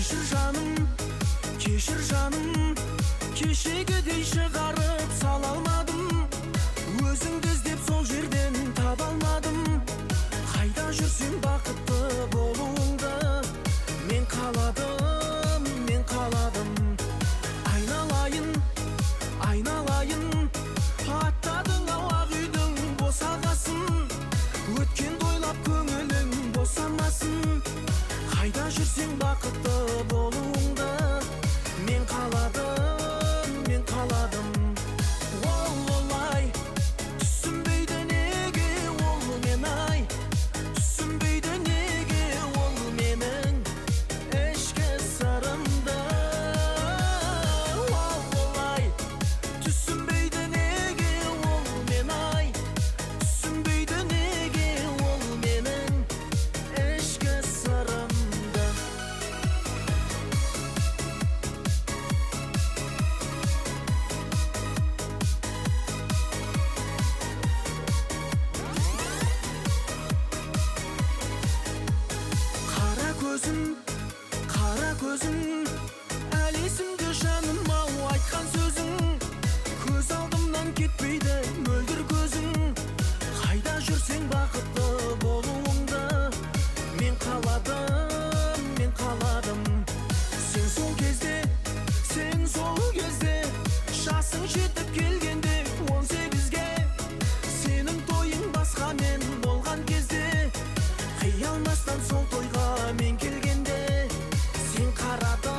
кешір жаным, кешегідей шығарып сала алмадым. Өзіңді іздеп сол жерден таба алмадым. Қайда жүрсең бақытты болуыңды мен қаладым. Айналайын, аттадың ақ үйдің босағасын. Өткенді ойлап көңілің босамасын. Қайда жүрсең бақытты болуыңды мен қаладым. Олай, түсінбейді неге ол мен-ай, түсінбейді неге ол менің ішкі сырымды. Олай, түсінбейді неге ол мен-ай, түсінбейді неге ол менің ішкі сырымды. Қара көзің, әлі есімде жаным-ау айтқан сөзің. Көз алдымнан кетпейді мөлдір көзің. Қайда жүрсең бақытты болуыңды мен қаладым. Сен сол кезде жасың жетіп келгенде 18-ге, сенің тойың басқа мен болған кезде, қия алмастан сол тойға мен келгенде сен қарадың.